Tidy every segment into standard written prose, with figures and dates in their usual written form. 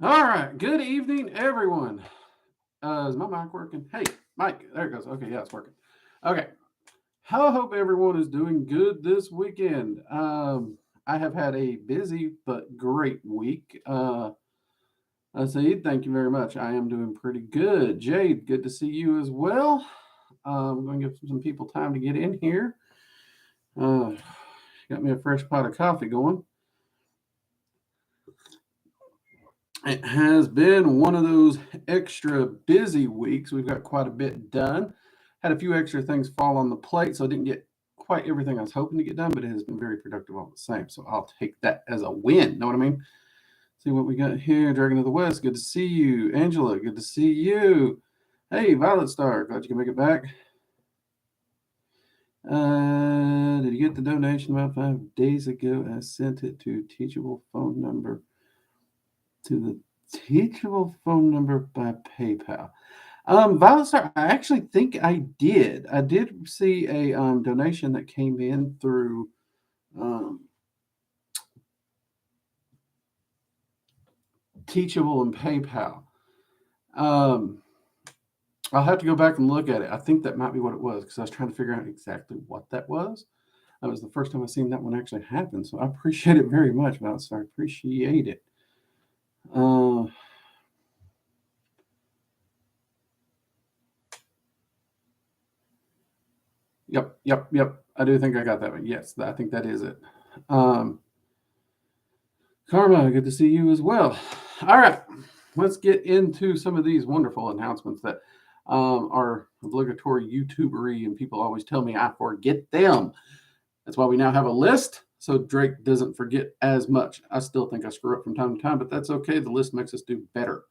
All right. Good evening, everyone. Is my mic working? Hey, Mike. There it goes. Okay, yeah, it's working. Okay. I hope everyone is doing good this weekend. I have had a busy but great week. Saeed, thank you very much. I am doing pretty good. Jade, good to see you as well. I'm going to give some people time to get in here. Uh, got me a fresh pot of coffee going. It has been one of those extra busy weeks. We've got quite a bit done. Had a few extra things fall on the plate, so I didn't get quite everything I was hoping to get done, but it has been very productive all the same. So I'll take that as a win. Know what I mean? See what we got here. Dragon of the West, good to see you. Angela, good to see you. Hey, Violet Star, glad you can make it back. Did you get the donation about 5 days ago? I sent it to teachable phone number to the teachable phone number by PayPal. Violet Star, I actually think I did. I did see a donation that came in through Teachable and PayPal. I'll have to go back and look at it. I think that might be what it was because I was trying to figure out exactly what that was. That was the first time I've seen that one actually happen. So I appreciate it very much, Violet Star. I appreciate it. Yep. I do think I got that one. Yes, I think that is it. Karma, good to see you as well. All right, let's get into some of these wonderful announcements that are obligatory YouTubery, and people always tell me I forget them. That's why we now have a list, so Drake doesn't forget as much. I still think I screw up from time to time, but that's okay. The list makes us do better.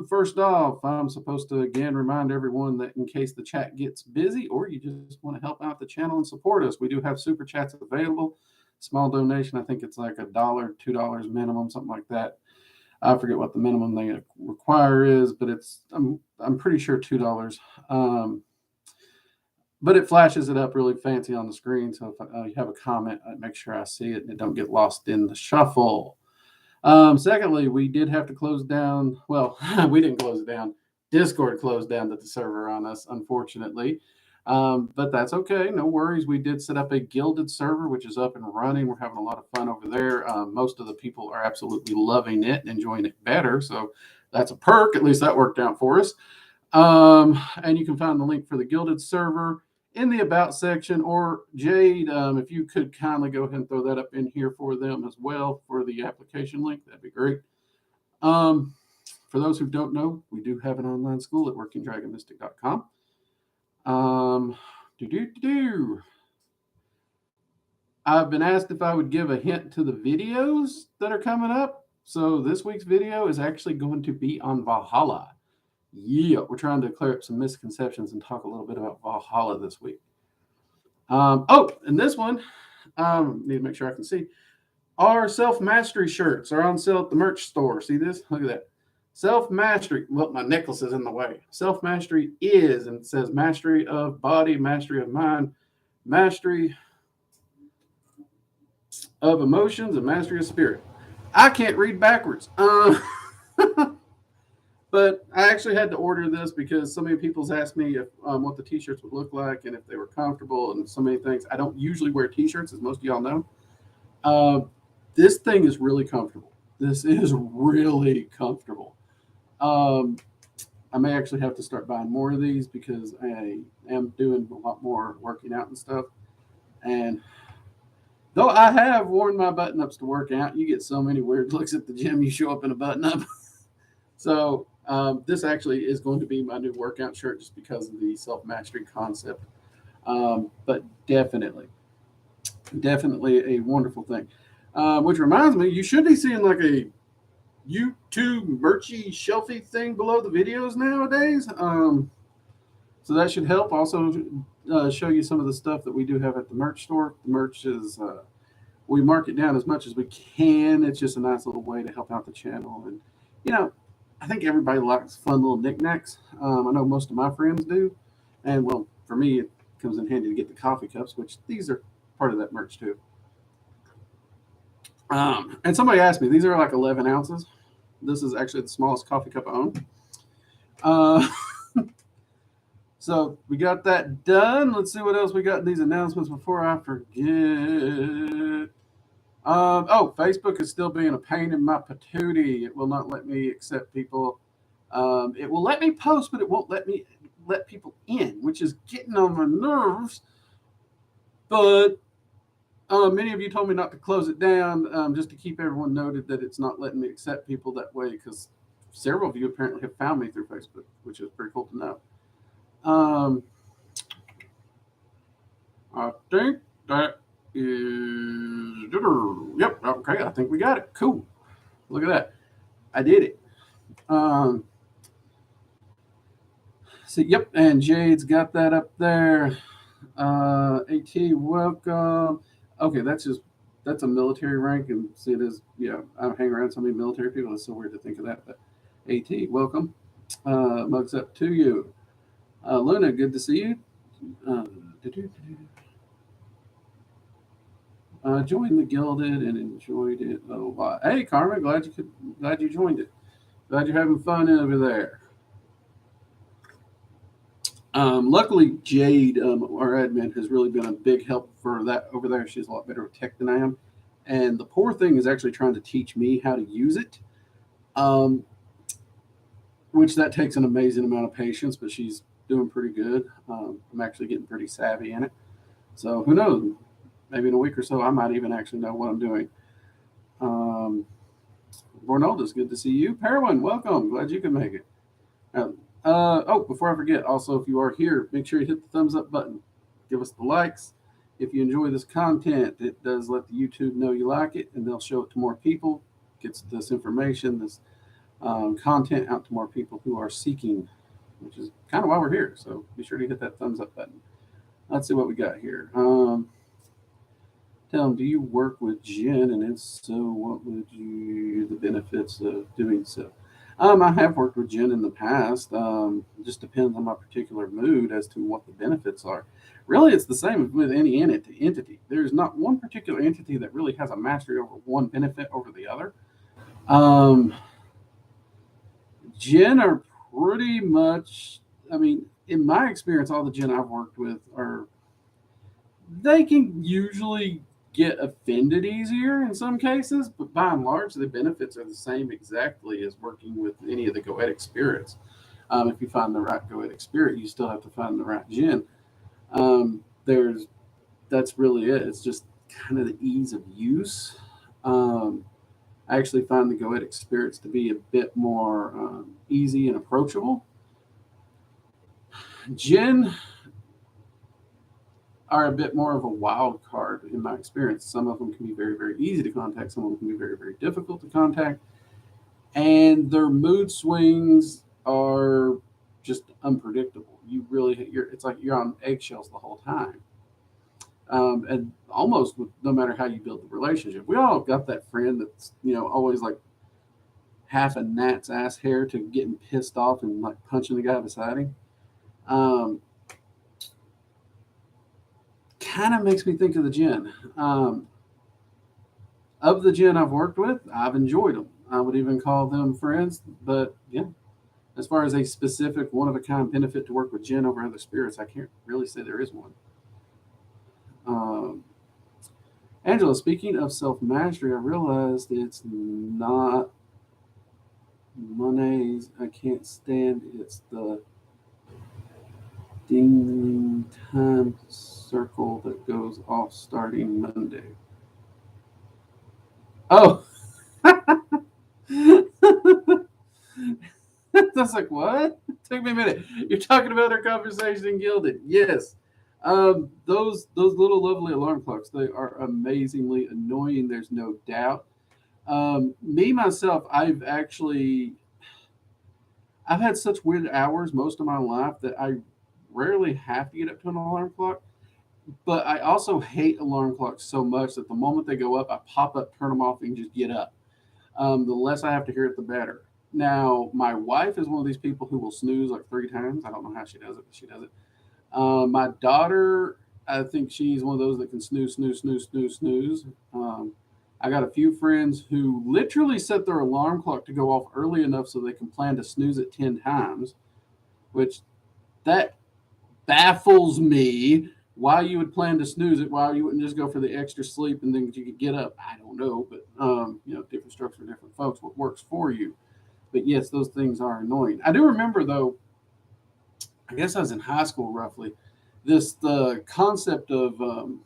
First off, I'm supposed to again remind everyone that in case the chat gets busy or you just want to help out the channel and support us, we do have super chats available. Small donation, I think it's like $1, $2 minimum, something like that. I forget what the minimum they require is, but I'm pretty sure $2. But it flashes it up really fancy on the screen. So if you have a comment, I make sure I see it and it don't get lost in the shuffle. Secondly, we did have to close down. Well, we didn't close it down. Discord closed down the server on us, unfortunately. But that's okay. No worries. We did set up a gilded server, which is up and running. We're having a lot of fun over there. Most of the people are absolutely loving it and enjoying it better. So that's a perk. At least that worked out for us. And you can find the link for the gilded server in the About section, or Jade, if you could kindly go ahead and throw that up in here for them as well for the application link, that'd be great. For those who don't know, we do have an online school at workingdragonmystic.com. I've been asked if I would give a hint to the videos that are coming up. So this week's video is actually going to be on Valhalla. Yeah, we're trying to clear up some misconceptions and talk a little bit about Valhalla this week. And this one, need to make sure I can see. Our self-mastery shirts are on sale at the merch store. See this? Look at that. Self-mastery. Well, my necklace is in the way. Self-mastery is, and it says mastery of body, mastery of mind, mastery of emotions, and mastery of spirit. I can't read backwards. But I actually had to order this because so many people's asked me if what the t-shirts would look like and if they were comfortable and so many things. I don't usually wear t-shirts, as most of y'all know. This thing is really comfortable. This is really comfortable. I may actually have to start buying more of these because I am doing a lot more working out and stuff. And though I have worn my button-ups to work out, you get so many weird looks at the gym, you show up in a button-up. So this actually is going to be my new workout shirt just because of the self-mastery concept. But definitely a wonderful thing. Which reminds me, you should be seeing like a YouTube merchy shelfie thing below the videos nowadays. So that should help. Also show you some of the stuff that we do have at the merch store. The merch is, we mark it down as much as we can. It's just a nice little way to help out the channel. And, I think everybody likes fun little knickknacks. I know most of my friends do. And, well, for me, it comes in handy to get the coffee cups, which these are part of that merch, too. And somebody asked me, these are like 11 ounces. This is actually the smallest coffee cup I own. Uh, so we got that done. Let's see what else we got in these announcements before I forget. Facebook is still being a pain in my patootie. It will not let me accept people. It will let me post, but it won't let me let people in, which is getting on my nerves. But many of you told me not to close it down, just to keep everyone noted that it's not letting me accept people that way, because several of you apparently have found me through Facebook, which is pretty cool to know. I think that is, yep, okay, I think we got it. Cool. Look at that. I did it. Yep, and Jade's got that up there. AT, welcome. Okay, that's a military rank, and see, it is, yeah, I hang around so many military people, it's so weird to think of that. But AT, welcome. Mugs up to you. Luna, good to see you. Joined the Gilded and enjoyed it a lot. Hey, Carmen, glad you joined it. Glad you're having fun over there. Luckily, Jade, our admin, has really been a big help for that over there. She's a lot better with tech than I am. And the poor thing is actually trying to teach me how to use it, which that takes an amazing amount of patience, but she's doing pretty good. I'm actually getting pretty savvy in it. So who knows? Maybe in a week or so, I might even actually know what I'm doing. Bornolda's good to see you. Perwin, welcome. Glad you can make it. Before I forget, also, if you are here, make sure you hit the thumbs up button. Give us the likes. If you enjoy this content, it does let the YouTube know you like it, and they'll show it to more people. Gets this information, this content out to more people who are seeking, which is kind of why we're here. So be sure to hit that thumbs up button. Let's see what we got here. Tell them, do you work with Jen? And if so, what would the benefits of doing so? I have worked with Jen in the past. It just depends on my particular mood as to what the benefits are. Really, it's the same with any entity. There's not one particular entity that really has a mastery over one benefit over the other. Jen are pretty much, I mean, in my experience, all the Jen I've worked with they can usually get offended easier in some cases, but by and large, the benefits are the same exactly as working with any of the goetic spirits. If you find the right goetic spirit, you still have to find the right Jen. That's really it. It's just kind of the ease of use. I actually find the goetic spirits to be a bit more easy and approachable. Jen are a bit more of a wild card in my experience. Some of them can be very, very easy to contact. Some of them can be very, very difficult to contact. And their mood swings are just unpredictable. It's like you're on eggshells the whole time. And almost no matter how you build the relationship. We all got that friend that's, always like half a gnat's ass hair to getting pissed off and like punching the guy beside him. Kind of makes me think of the Jen. Of the Jen I've worked with, I've enjoyed them. I would even call them friends. But yeah, as far as a specific one-of-a-kind benefit to work with Jen over other spirits, I can't really say there is one. Angela, speaking of self-mastery, I realized it's not Monet's. I can't stand it's the ding time circle that goes off starting Monday. Oh. I was like, what? It took me a minute. You're talking about our conversation in Gilded. Yes. Those little lovely alarm clocks, they are amazingly annoying. There's no doubt. Me, myself, I've had such weird hours most of my life that I rarely have to get up to an alarm clock. But I also hate alarm clocks so much that the moment they go up, I pop up, turn them off, and just get up. The less I have to hear it, the better. Now, my wife is one of these people who will snooze like 3 times. I don't know how she does it, but she does it. My daughter, I think she's one of those that can snooze. I I got a few friends who literally set their alarm clock to go off early enough so they can plan to snooze it 10 times, which that baffles me. Why you would plan to snooze it? Why you wouldn't just go for the extra sleep and then you could get up? I don't know, but different strokes for different folks. What works for you? But yes, those things are annoying. I do remember though. I guess I was in high school roughly. The concept of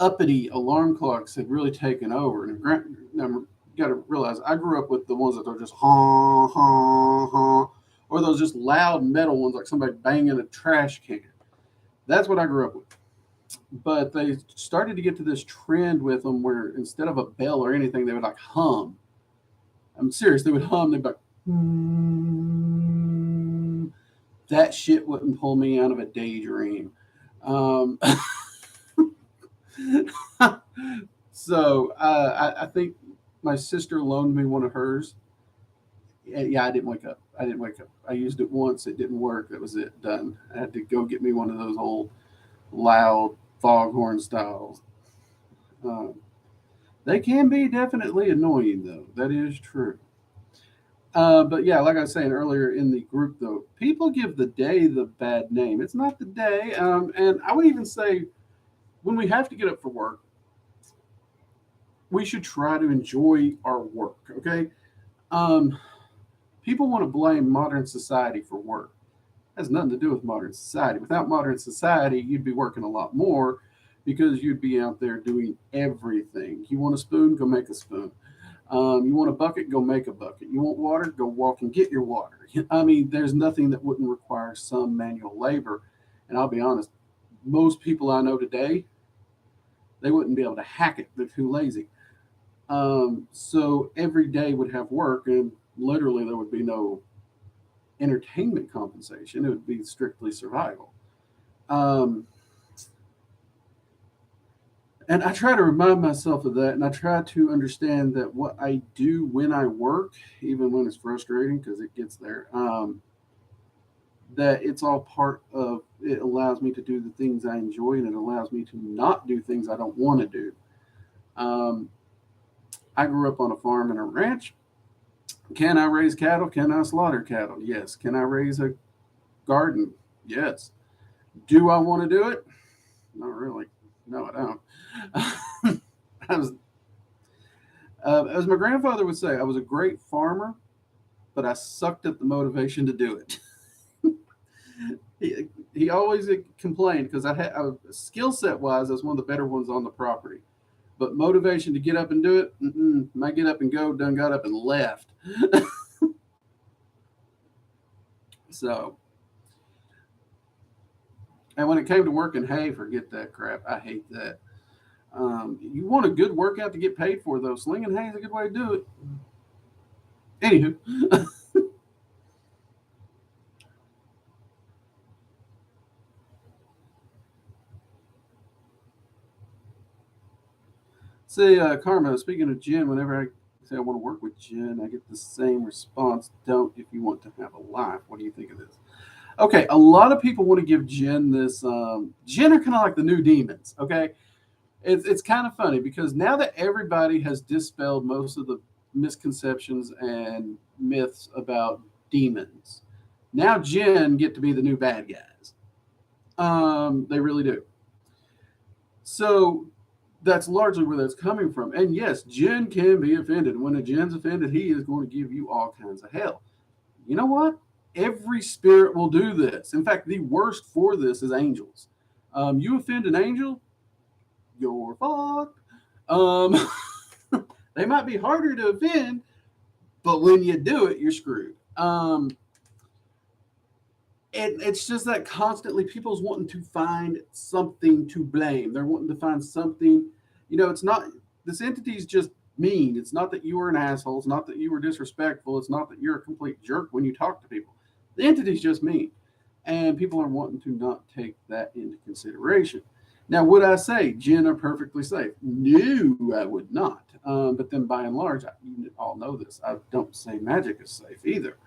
uppity alarm clocks had really taken over. And you got to realize I grew up with the ones that are just honk, honk, honk, or those just loud metal ones like somebody banging a trash can. That's what I grew up with. But they started to get to this trend with them where instead of a bell or anything, they would like hum. I'm serious. They would hum. They'd be like, that shit wouldn't pull me out of a daydream. So I think my sister loaned me one of hers. Yeah, I didn't wake up. I used it once. It didn't work. That was it. Done. I had to go get me one of those old loud foghorn styles. They can be definitely annoying, though. That is true. But yeah, like I was saying earlier in the group, though, people give the day the bad name. It's not the day. And I would even say when we have to get up for work, we should try to enjoy our work, okay? People want to blame modern society for work. It has nothing to do with modern society. Without modern society, you'd be working a lot more because you'd be out there doing everything. You want a spoon? Go make a spoon. You want a bucket? Go make a bucket. You want water? Go walk and get your water. I mean, there's nothing that wouldn't require some manual labor. And I'll be honest, most people I know today, they wouldn't be able to hack it. They're too lazy. So every day would have work, and literally there would be no entertainment compensation. It would be strictly survival. Um, and I try to remind myself of that, and I try to understand that what I do when I work, even when it's frustrating because it gets there, that it's all part of it allows me to do the things I enjoy, and it allows me to not do things I don't want to do. Um, I grew up on a farm and a ranch. Can I raise cattle? Can I slaughter cattle? Yes. Can I raise a garden? Yes. Do I want to do it? Not really. No, I don't. I was, as my grandfather would say, I was a great farmer, but I sucked at the motivation to do it. he always complained because skill set wise, I was one of the better ones on the property. But motivation to get up and do it, my get up and go done got up and left. So, and when it came to working hay, forget that crap. I hate that. You want a good workout to get paid for, though. Slinging hay is a good way to do it. Anywho. Say, Karma, speaking of Jen, whenever I say I want to work with Jen, I get the same response. Don't if you want to have a life. What do you think of this? Okay, a lot of people want to give Jen this. Jen are kind of like the new demons, okay? It's kind of funny because now that everybody has dispelled most of the misconceptions and myths about demons, now Jen get to be the new bad guys. They really do. So that's largely where that's coming from. And yes, Jen can be offended. When a Jen's offended, he is going to give you all kinds of hell. You know what? Every spirit will do this. In fact, the worst for this is angels. You offend an angel, you're fucked. Um, they might be harder to offend, but when you do it, you're screwed. It's just that constantly people's wanting to find something to blame. They're wanting to find something. It's not, this entity is just mean. It's not that you were an asshole. It's not that you were disrespectful. It's not that you're a complete jerk when you talk to people. The entity's just mean. And people are wanting to not take that into consideration. Now, would I say Jen are perfectly safe? No, I would not. But then by and large, you all know this. I don't say magic is safe either.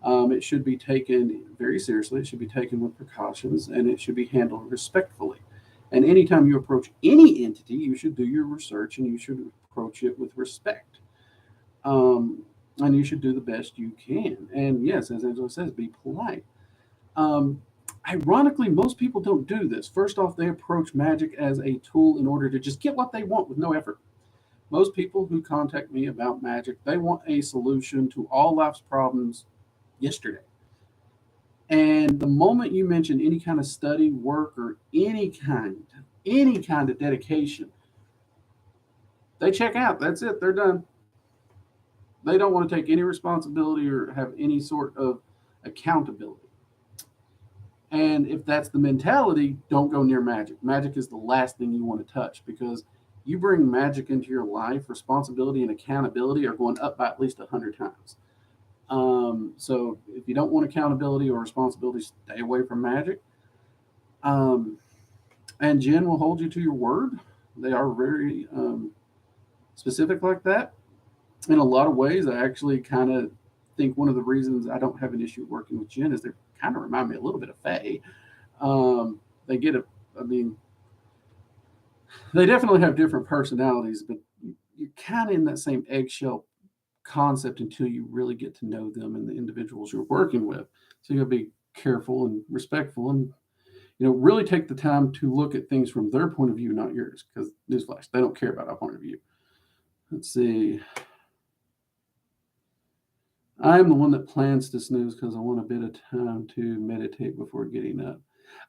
It should be taken very seriously. It should be taken with precautions, and it should be handled respectfully. And anytime you approach any entity, you should do your research and you should approach it with respect. Um, and you should do the best you can. And yes, as Angela says, be polite. Um, Ironically, most people don't do this. First off, they approach magic as a tool in order to just get what they want with no effort. Most people who contact me about magic, they want a solution to all life's problems yesterday. And the moment you mention any kind of study, work, or any kind of dedication, they check out. That's it. They're done. They don't want to take any responsibility or have any sort of accountability. And if that's the mentality, don't go near magic. Magic is the last thing you want to touch because you bring magic into your life, responsibility and accountability are going up by at least 100 times. So if you don't want accountability or responsibility, stay away from magic. Um, and Jen will hold you to your word. They are very specific like that. In a lot of ways, I actually kind of think one of the reasons I don't have an issue working with Jen is they kind of remind me a little bit of Faye. They get a, I mean, they definitely have different personalities, but you're kind of in that same eggshell concept until you really get to know them and the individuals you're working with. So you got to be careful and respectful, and really take the time to look at things from their point of view, not yours. Because newsflash, they don't care about our point of view. Let's see. I am the one that plans to snooze because I want a bit of time to meditate before getting up.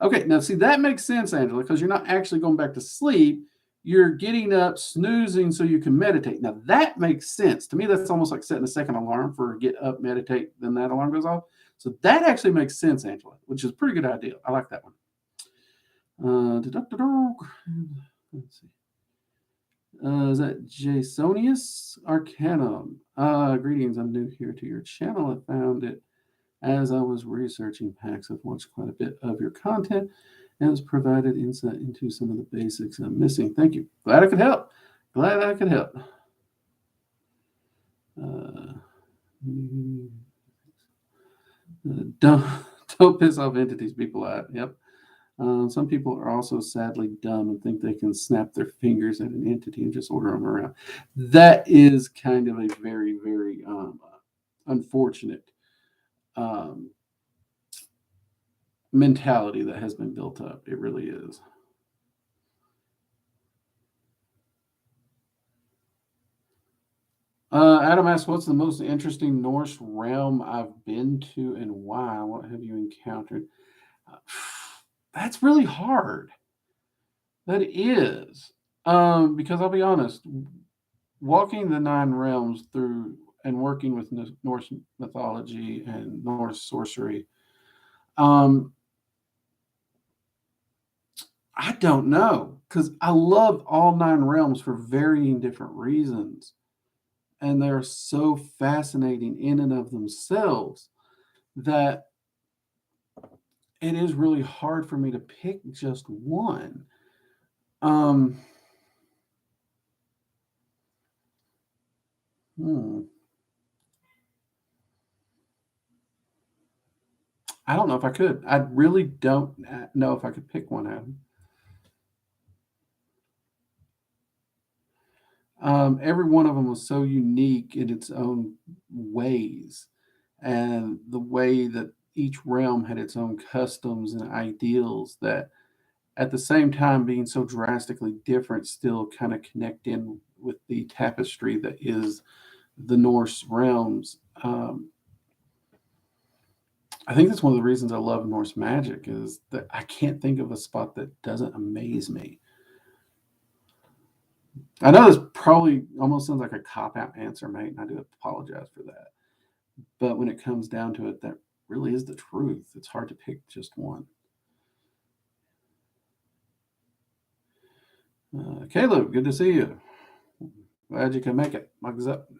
Okay, now see, that makes sense, Angela, because you're not actually going back to sleep. You're getting up, snoozing so you can meditate. Now, that makes sense. To me, that's almost like setting a second alarm for get up, meditate, then that alarm goes off. So that actually makes sense, Angela, which is a pretty good idea. I like that one. Let's see. Is that Jasonius Arcanum? Greetings, I'm new here to your channel. I found it as I was researching packs. I've watched quite a bit of your content and has provided insight into some of the basics I'm missing. Thank you. Glad I could help. Glad I could help. Don't piss off entities, be polite. Yep. Some people are also sadly dumb and think they can snap their fingers at an entity and just order them around. That is kind of a very, very unfortunate mentality that has been built up. It really is. Adam asks, what's the most interesting Norse realm I've been to and why? What have you encountered? That's really hard. That is. Because I'll be honest, walking the 9 realms through and working with Norse mythology and Norse sorcery, I don't know, because I love all 9 realms for varying different reasons. And they're so fascinating in and of themselves that it is really hard for me to pick just one. I don't know if I could. I really don't know if I could pick one out. Every one of them was so unique in its own ways, and the way that each realm had its own customs and ideals that at the same time being so drastically different still kind of connect in with the tapestry that is the Norse realms. I think that's one of the reasons I love Norse magic is that I can't think of a spot that doesn't amaze me. I know this probably almost sounds like a cop-out answer, mate, and I do apologize for that. But when it comes down to it, that really is the truth. It's hard to pick just one. Caleb, good to see you. Glad you can make it. Mugs up.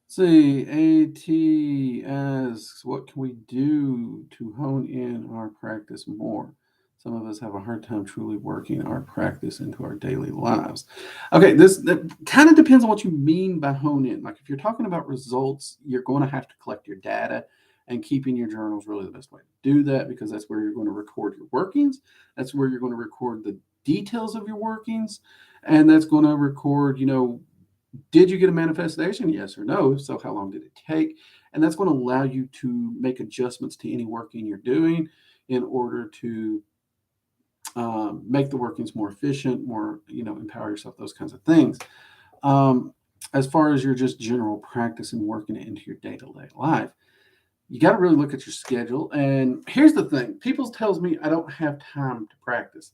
See, AT asks, what can we do to hone in our practice more? Some of us have a hard time truly working our practice into our daily lives. Okay, that kind of depends on what you mean by hone in. Like if you're talking about results, you're going to have to collect your data, and keeping your journal is really the best way to do that, because that's where you're going to record your workings. That's where you're going to record the details of your workings, and that's going to record, did you get a manifestation? Yes or no? If so, how long did it take? And that's going to allow you to make adjustments to any working you're doing in order to make the workings more efficient, more, empower yourself, those kinds of things. As far as your just general practice and working it into your day-to-day life, you got to really look at your schedule. And here's the thing. People tells me I don't have time to practice.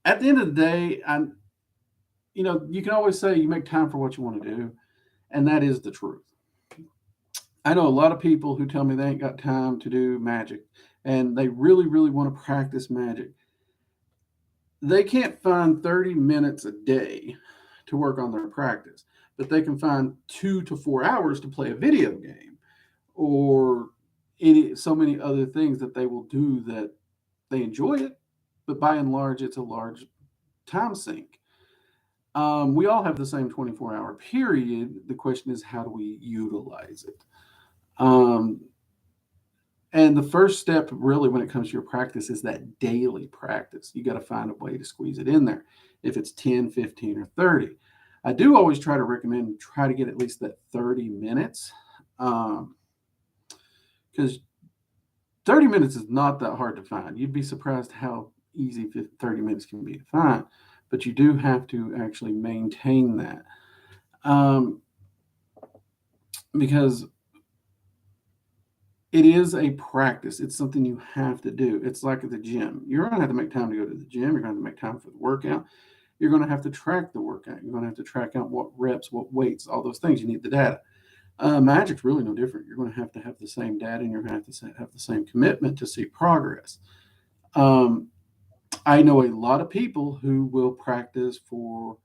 At the end of the day, you can always say you make time for what you want to do, and that is the truth. I know a lot of people who tell me they ain't got time to do magic, and they really, really want to practice magic. They can't find 30 minutes a day to work on their practice, but they can find 2 to 4 hours to play a video game or so many other things that they will do that they enjoy it, but by and large, it's a large time sink. We all have the same 24-hour period. The question is, how do we utilize it? And the first step, really, when it comes to your practice, is that daily practice. You got to find a way to squeeze it in there. If it's 10, 15, or 30. I do always try to recommend, try to get at least that 30 minutes. Because 30 minutes is not that hard to find. You'd be surprised how easy 30 minutes can be to find. But you do have to actually maintain that. Because it is a practice. It's something you have to do. It's like at the gym. You're going to have to make time to go to the gym. You're going to have to make time for the workout. You're going to have to track the workout. You're going to have to track out what reps, what weights, all those things. You need the data. Magic's really no different. You're going to have the same data, and you're going to have to have the same commitment to see progress. I know a lot of people who will practice for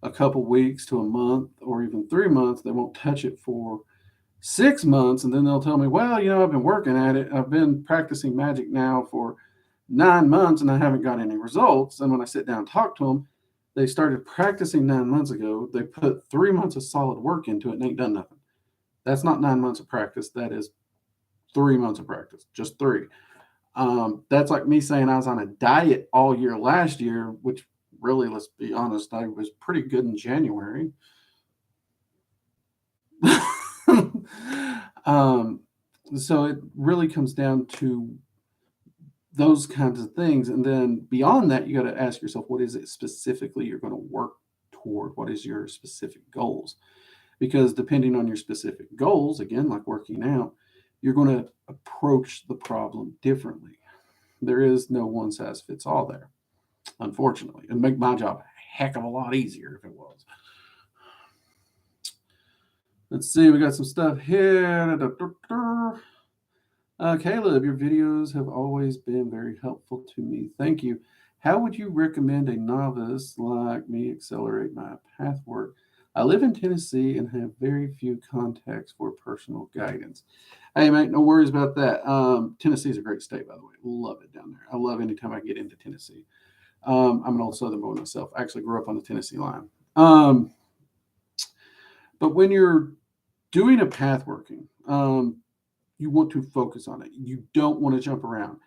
a couple weeks to a month or even 3 months. They won't touch it for 6 months, and then they'll tell me, well, I've been working at it. I've been practicing magic now for 9 months, and I haven't got any results. And when I sit down and talk to them, they started practicing 9 months ago. They put 3 months of solid work into it and ain't done nothing. That's not 9 months of practice. That is 3 months of practice, just 3. That's like me saying I was on a diet all year last year, which really, let's be honest, I was pretty good in January. So it really comes down to those kinds of things. And then beyond that, you got to ask yourself, what is it specifically you're going to work toward? What is your specific goals? Because depending on your specific goals, again, like working out, you're going to approach the problem differently. There is no one size fits all there, unfortunately. It'd make my job a heck of a lot easier if it was. Let's see, we got some stuff here. Caleb, your videos have always been very helpful to me. Thank you. How would you recommend a novice like me accelerate my path work? I live in Tennessee and have very few contacts for personal guidance. Hey, mate, no worries about that. Tennessee is a great state, by the way. Love it down there. I love anytime I get into Tennessee. I'm an old Southern boy myself. I actually grew up on the Tennessee line. But when you're doing a path working, you want to focus on it. You don't want to jump around.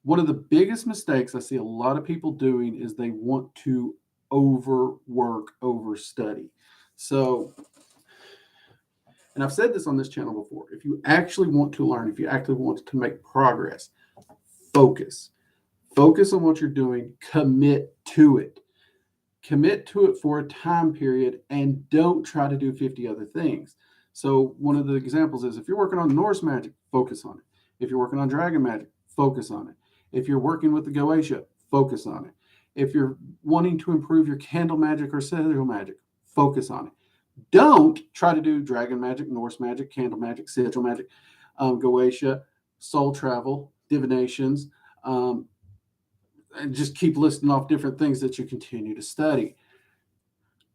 One of the biggest mistakes I see a lot of people doing is they want to overwork, overstudy. So, and I've said this on this channel before, if you actually want to learn, if you actually want to make progress, focus. Focus on what you're doing. Commit to it. Commit to it for a time period, and don't try to do 50 other things. So one of the examples is if you're working on Norse magic, focus on it. If you're working on dragon magic, focus on it. If you're working with the Goetia, focus on it. If you're wanting to improve your candle magic or sigil magic, focus on it. Don't try to do dragon magic, Norse magic, candle magic, sigil magic, Goetia, soul travel, divinations, and just keep listing off different things that you continue to study.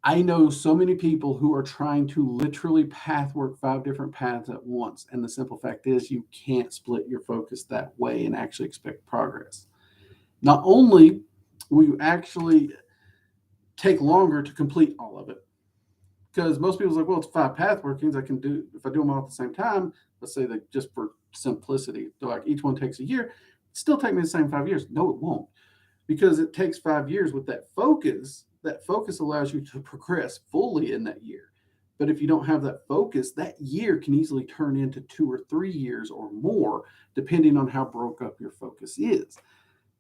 I know so many people who are trying to literally path work 5 different paths at once. And the simple fact is you can't split your focus that way and actually expect progress. Not only will you actually take longer to complete all of it, because most people's like, well, it's 5 path workings. I can do, if I do them all at the same time, let's say that just for simplicity, so like each one takes a year, it still take me the same 5 years. No, it won't, because it takes 5 years with that focus. That focus allows you to progress fully in that year. But if you don't have that focus, that year can easily turn into 2 or 3 years or more, depending on how broke up your focus is.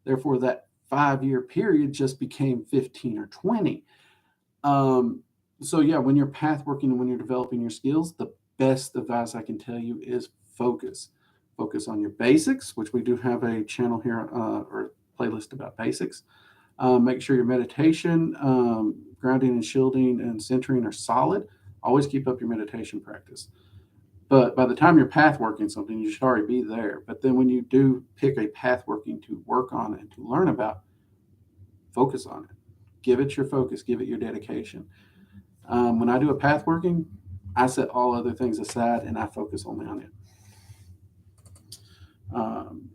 Therefore, that 5 year period just became 15 or 20. So yeah, when you're path working and when you're developing your skills, the best advice I can tell you is focus. Focus on your basics, which we do have a channel here or playlist about basics. Make sure your meditation, grounding and shielding and centering are solid. Always keep up your meditation practice. But by the time you're path working something, you should already be there. But then when you do pick a path working to work on and to learn about, focus on it. Give it your focus, give it your dedication. When I do a path working, I set all other things aside and I focus only on it. Um,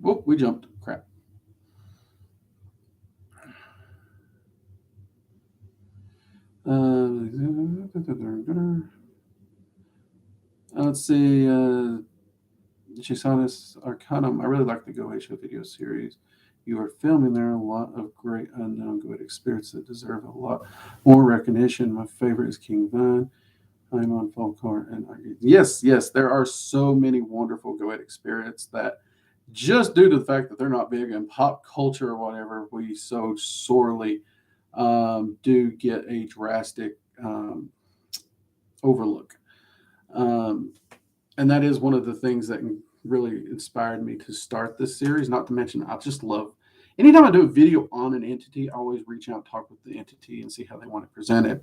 Whoop, we jumped. Crap. Let's see. She saw this Arcanum. I really like the Go Show video series. You are filming there a lot of great unknown Goetic spirits that deserve a lot more recognition. My favorite is King Vine. I'm on Falkar and yes, there are so many wonderful Goetic spirits that just due to the fact that they're not big in pop culture or whatever, we so sorely do get a drastic overlook. And that is one of the things that really inspired me to start this series. Not to mention, I just love anytime I do a video on an entity, I always reach out and talk with the entity and see how they want to present it.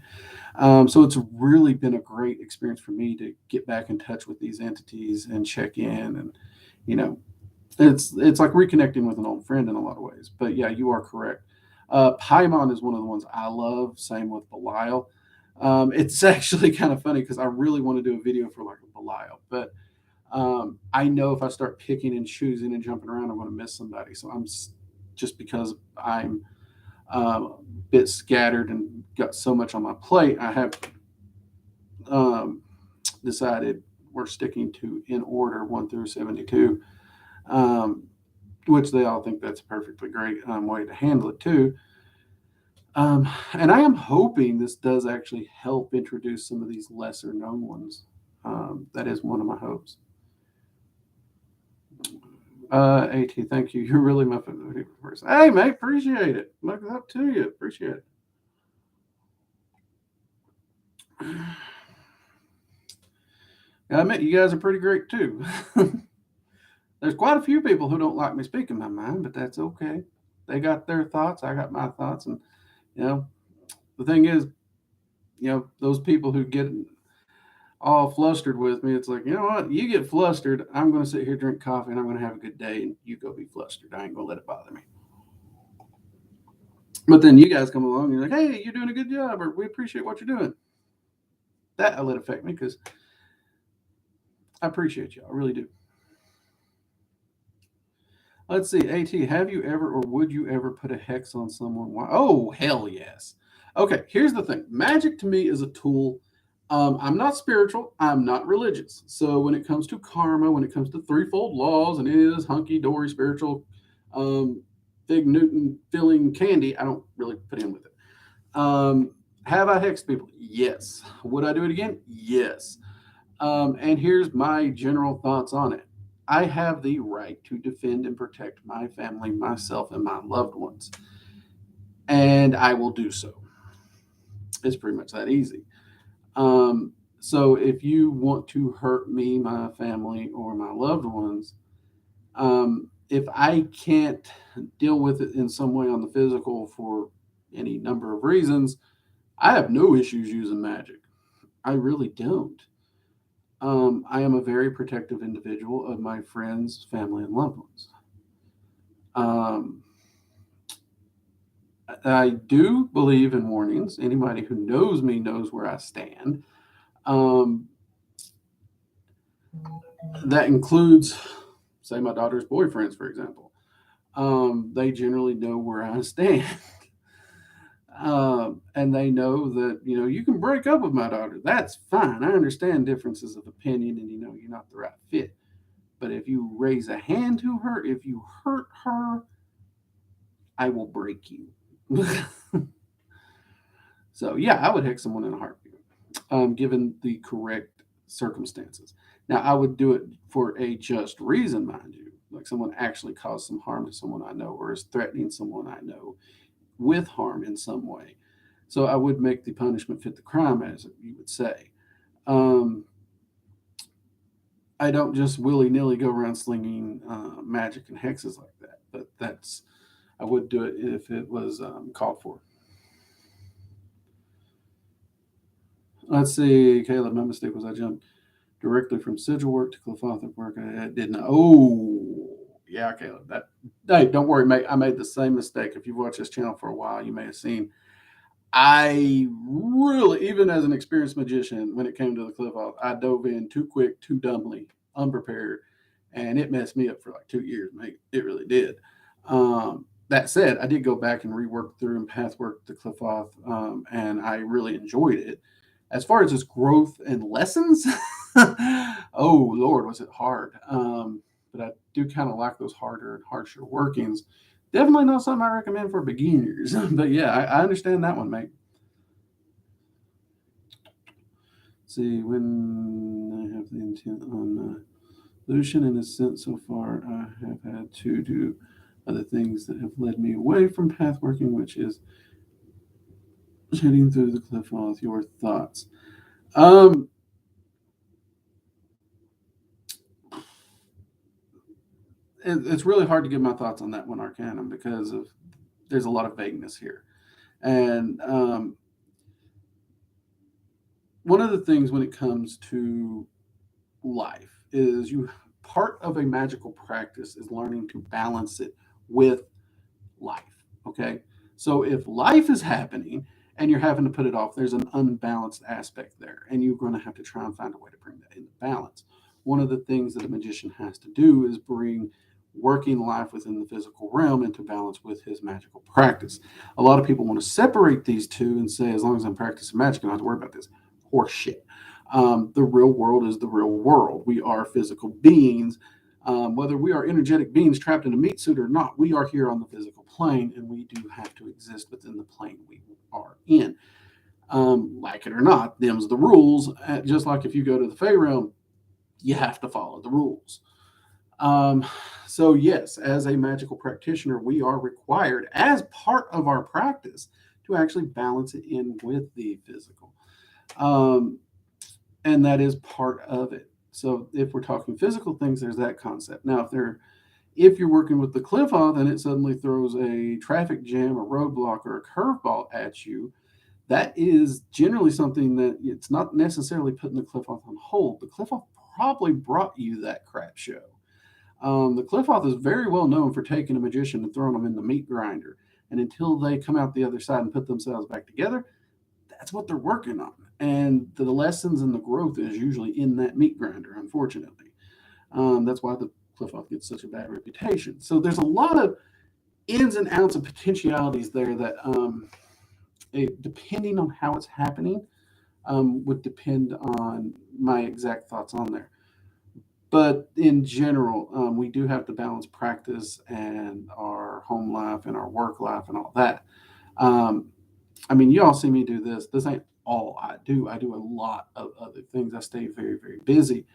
So it's really been a great experience for me to get back in touch with these entities and check in. And, you know, it's like reconnecting with an old friend in a lot of ways. But yeah, you are correct. Paimon is one of the ones I love. Same with Belial. It's actually kind of funny because I really want to do a video for like a Belial, but I know if I start picking and choosing and jumping around, I'm going to miss somebody. So just because I'm a bit scattered and got so much on my plate, I have decided we're sticking to in order 1 through 72, which they all think that's a perfectly great way to handle it too. And I am hoping this does actually help introduce some of these lesser known ones. That is one of my hopes. AT, thank you. You're really my favorite person. Hey, mate, appreciate it. Look up to you. Appreciate it. I admit you guys are pretty great too. There's quite a few people who don't like me speaking my mind, but that's okay. They got their thoughts. I got my thoughts, and the thing is, those people who get all flustered with me, it's like, you know what? You get flustered. I'm going to sit here, drink coffee, and I'm going to have a good day, and you go be flustered. I ain't going to let it bother me. But then you guys come along and you're like, hey, you're doing a good job, or we appreciate what you're doing. That I let affect me because I appreciate you. I really do. Let's see. AT, have you ever or would you ever put a hex on someone? Oh, hell yes. Okay, here's the thing. Magic to me is a tool. I'm not spiritual. I'm not religious. So when it comes to karma, when it comes to threefold laws, and it is hunky-dory spiritual, Big Newton filling candy, I don't really put in with it. Have I hexed people? Yes. Would I do it again? Yes. And here's my general thoughts on it. I have the right to defend and protect my family, myself, and my loved ones. And I will do so. It's pretty much that easy. So if you want to hurt me, my family, or my loved ones, if I can't deal with it in some way on the physical for any number of reasons, I have no issues using magic. I really don't. I am a very protective individual of my friends, family, and loved ones. I do believe in warnings. Anybody who knows me knows where I stand. That includes, say, my daughter's boyfriends, for example. They generally know where I stand. And they know that, you can break up with my daughter. That's fine. I understand differences of opinion and, you're not the right fit. But if you raise a hand to her, if you hurt her, I will break you. So, yeah, I would hex someone in a heartbeat, given the correct circumstances. Now, I would do it for a just reason, mind you. Like someone actually caused some harm to someone I know or is threatening someone I know with harm in some way. So I would make the punishment fit the crime, as you would say. Um, I don't just willy nilly go around slinging magic and hexes like that, but I would do it if it was called for. Let's see, Caleb. My mistake was I jumped directly from sigil work to Clefathic work. I didn't. Oh, yeah, Caleb. Hey, don't worry, mate. I made the same mistake. If you've watched this channel for a while, you may have seen. I really, even as an experienced magician, when it came to the cliff off, I dove in too quick, too dumbly, unprepared, and it messed me up for like 2 years, mate. It really did. That said, I did go back and rework through and pathwork the cliff off, and I really enjoyed it. As far as its growth and lessons, oh Lord, was it hard. But I do kind of like those harder and harsher workings. Definitely not something I recommend for beginners. But yeah, I understand that one, mate. See, when I have the intent on Lucian, in a sense, so far, I have had to do other things that have led me away from path working, which is heading through the cliff with your thoughts. Um, it's really hard to give my thoughts on that one, Arcanum, because there's a lot of vagueness here. And one of the things when it comes to life is part of a magical practice is learning to balance it with life. Okay. So if life is happening and you're having to put it off, there's an unbalanced aspect there. And you're going to have to try and find a way to bring that into balance. One of the things that a magician has to do is bring working life within the physical realm into balance with his magical practice. A lot of people want to separate these two and say, as long as I'm practicing magic, I don't have to worry about this. Horseshit. The real world is the real world. We are physical beings. Whether we are energetic beings trapped in a meat suit or not, we are here on the physical plane, and we do have to exist within the plane we are in. Like it or not, them's the rules. Just like if you go to the Fey realm, you have to follow the rules. Um, so yes, as a magical practitioner, we are required, as part of our practice, to actually balance it in with the physical. Um, and that is part of it. So if we're talking physical things, there's that concept. Now, if you're working with the cliff off and it suddenly throws a traffic jam, a roadblock, or a curveball at you, that is generally something that it's not necessarily putting the cliff off on hold. The cliff off probably brought you that crap show. The cliff off is very well known for taking a magician and throwing them in the meat grinder. And until they come out the other side and put themselves back together, that's what they're working on. And the lessons and the growth is usually in that meat grinder, unfortunately. That's why the cliff off gets such a bad reputation. So there's a lot of ins and outs of potentialities there that, depending on how it's happening, would depend on my exact thoughts on there. But in general, we do have to balance practice and our home life and our work life and all that. Um, I mean, you all see me do this. This ain't all I do. I do a lot of other things. I stay very, very busy.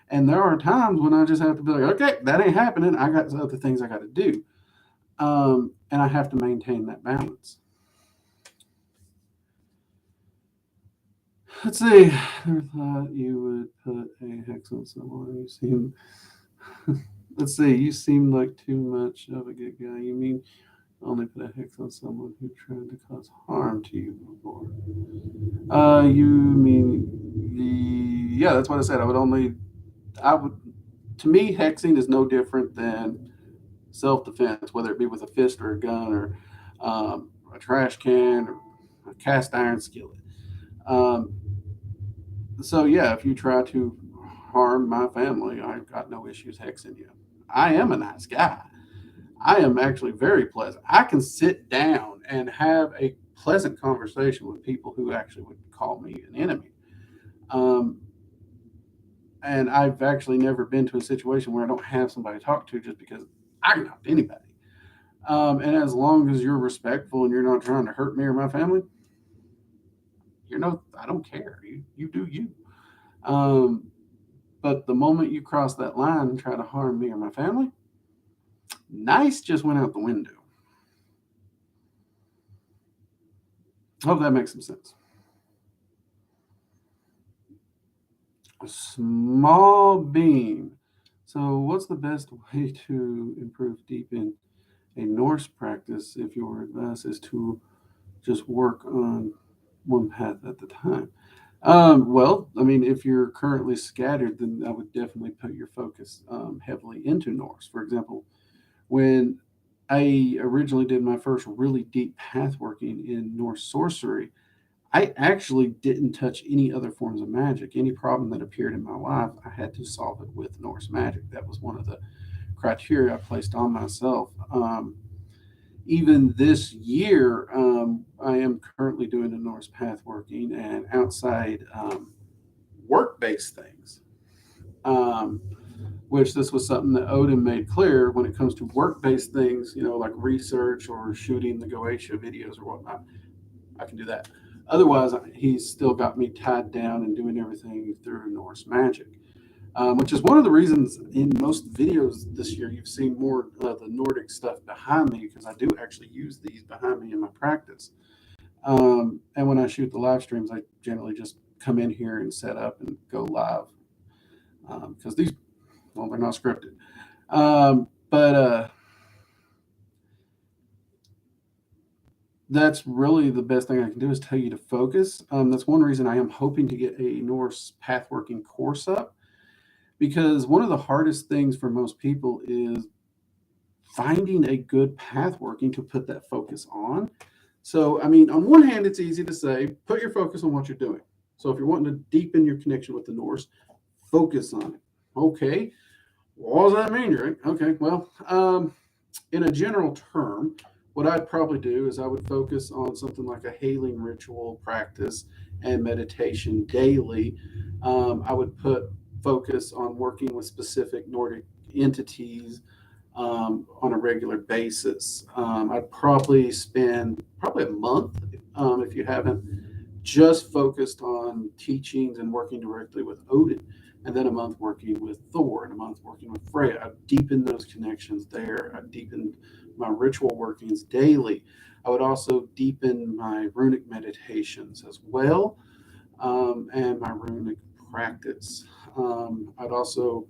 And there are times when I just have to be like, okay, that ain't happening. I got other things I got to do. And I have to maintain that balance. Let's see. I never thought you would put a hex on someone. You seem, let's see, you seem like too much of a good guy. You mean only put a hex on someone who tried to cause harm to you before? You mean yeah, that's what I said. I would, to me, hexing is no different than self-defense, whether it be with a fist or a gun or a trash can or a cast iron skillet. Um, so yeah, if you try to harm my family. I've got no issues hexing you. I am a nice guy. I am actually very pleasant. I can sit down and have a pleasant conversation with people who actually would call me an enemy. Um, and I've actually never been to a situation where I don't have somebody to talk to just because I can talk to anybody. And as long as you're respectful and you're not trying to hurt me or my family, I don't care. You do you. Um, but the moment you cross that line and try to harm me or my family, nice just went out the window. Hope that makes some sense. A small beam. So, what's the best way to improve deep in a Norse practice if your advice is to just work on one path at the time? Well, I mean, if you're currently scattered, then I would definitely put your focus heavily into Norse. For example, when I originally did my first really deep path working in Norse sorcery, I actually didn't touch any other forms of magic. Any problem that appeared in my life, I had to solve it with Norse magic. That was one of the criteria I placed on myself. Even this year, I am currently doing the Norse path working and outside work based things, um, which this was something that Odin made clear when it comes to work based things, like research or shooting the Goetia videos or whatnot. I can do that. Otherwise, he's still got me tied down and doing everything through Norse magic, which is one of the reasons in most videos this year you've seen more of the Nordic stuff behind me, because I do actually use these behind me in my practice. And when I shoot the live streams, I generally just come in here and set up and go live, because they're not scripted. But that's really the best thing I can do is tell you to focus. That's one reason I am hoping to get a Norse pathworking course up, because one of the hardest things for most people is finding a good pathworking to put that focus on. So, I mean, on one hand, it's easy to say, put your focus on what you're doing. So if you're wanting to deepen your connection with the Norse, focus on it. Okay. What does that mean, Drake? Okay. Well, in a general term, what I'd probably do is I would focus on something like a hailing ritual practice and meditation daily. I would put focus on working with specific Nordic entities on a regular basis. I'd probably spend a month, if you haven't, just focused on teachings and working directly with Odin, and then a month working with Thor, and a month working with Freya. I've deepened those connections there. I've deepened my ritual workings daily. I would also deepen my runic meditations as well, and my runic practice. I'd also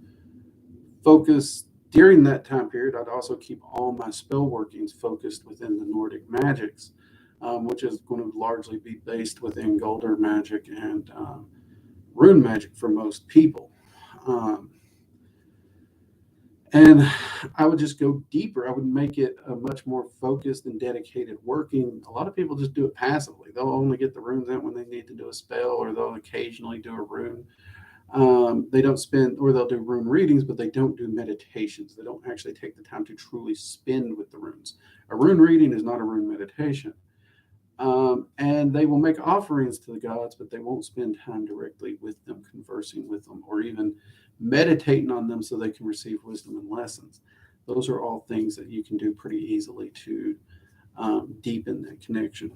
focus during that time period. I'd also keep all my spell workings focused within the Nordic magics, which is going to largely be based within Golder magic and rune magic for most people. And I would just go deeper. I would make it a much more focused and dedicated working. A lot of people just do it passively. They'll only get the runes out when they need to do a spell, or they'll occasionally do a rune. They don't spend, or they'll do rune readings, but they don't do meditations. They don't actually take the time to truly spend with the runes. A rune reading is not a rune meditation. And they will make offerings to the gods, but they won't spend time directly with them, conversing with them, or even meditating on them so they can receive wisdom and lessons. Those are all things that you can do pretty easily to deepen that connection.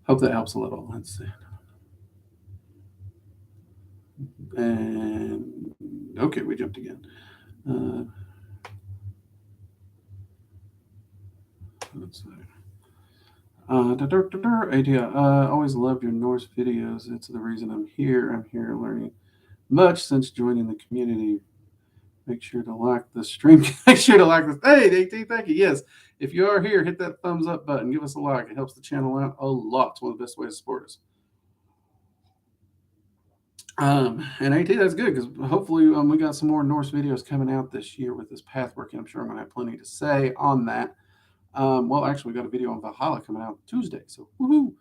Hope that helps a little. Let's see. And okay, we jumped again. Let's see. Idea. Always loved your Norse videos. It's the reason I'm here. I'm here learning much since joining the community. Make sure to like the stream. Make sure to like this. Hey, AT, thank you. Yes, if you are here, hit that thumbs up button. Give us a like. It helps the channel out a lot. It's one of the best ways to support us. And AT, that's good, because hopefully we got some more Norse videos coming out this year with this pathworking. I'm sure I'm going to have plenty to say on that. Well, actually, we got a video on Valhalla coming out Tuesday, so woohoo!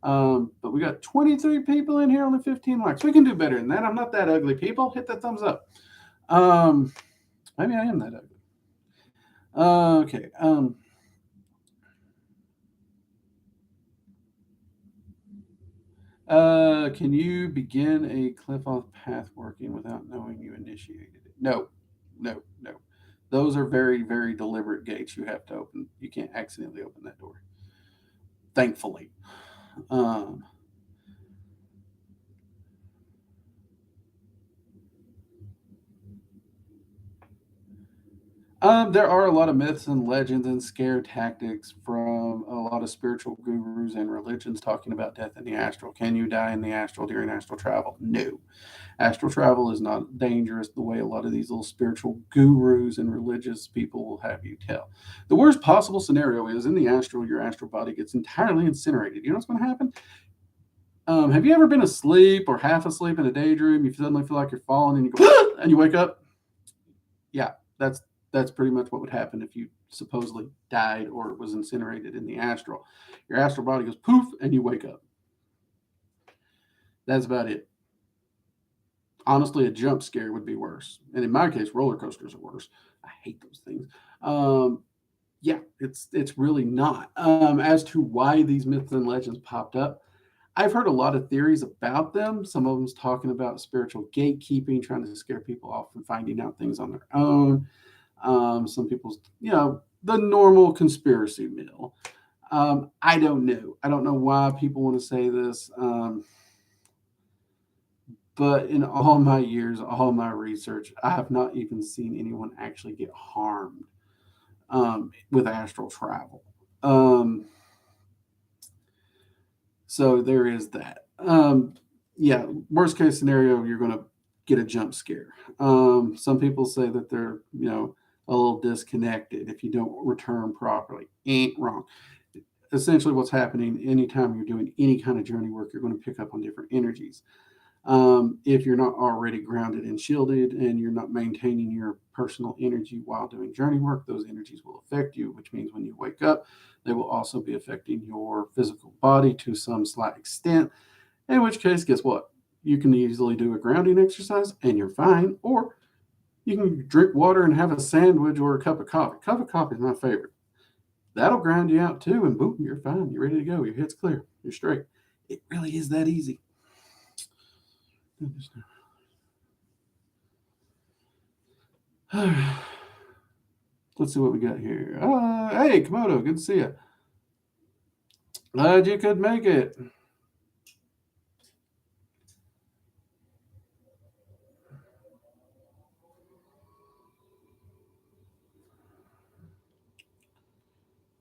But we got 23 people in here, only 15 likes. We can do better than that. I'm not that ugly, people. Hit that thumbs up. Maybe I am that ugly. Okay. Can you begin a cliff off path working without knowing you initiated it? No. Those are very, very deliberate gates you have to open. You can't accidentally open that door. Thankfully. There are a lot of myths and legends and scare tactics from a lot of spiritual gurus and religions talking about death in the astral. Can you die in the astral during astral travel? No. Astral travel is not dangerous the way a lot of these little spiritual gurus and religious people will have you tell. The worst possible scenario is in the astral, your astral body gets entirely incinerated. You know what's going to happen? Have you ever been asleep or half asleep in a daydream? You suddenly feel like you're falling and you go, and you wake up? Yeah, that's pretty much what would happen if you supposedly died or was incinerated in the astral. Your astral body goes poof and you wake up. That's about it. Honestly, a jump scare would be worse. And in my case, roller coasters are worse. I hate those things. Yeah, it's really not. As to why these myths and legends popped up, I've heard a lot of theories about them. Some of them's talking about spiritual gatekeeping, trying to scare people off from finding out things on their own. Some people's, the normal conspiracy mill. I don't know. I don't know why people want to say this. But in all my years, all my research, I have not even seen anyone actually get harmed with astral travel. So there is that. Yeah, worst case scenario, you're going to get a jump scare. Some people say that they're, a little disconnected if you don't return properly. Ain't wrong. Essentially, what's happening anytime you're doing any kind of journey work, you're going to pick up on different energies. If you're not already grounded and shielded and you're not maintaining your personal energy while doing journey work, those energies will affect you, which means when you wake up, they will also be affecting your physical body to some slight extent. In which case, guess what? You can easily do a grounding exercise and you're fine, or you can drink water and have a sandwich or a cup of coffee. Cup of coffee is my favorite. That'll ground you out too, and boom, you're fine. You're ready to go. Your head's clear. You're straight. It really is that easy. Let's see what we got here. Hey, Komodo, good to see you. Glad you could make it.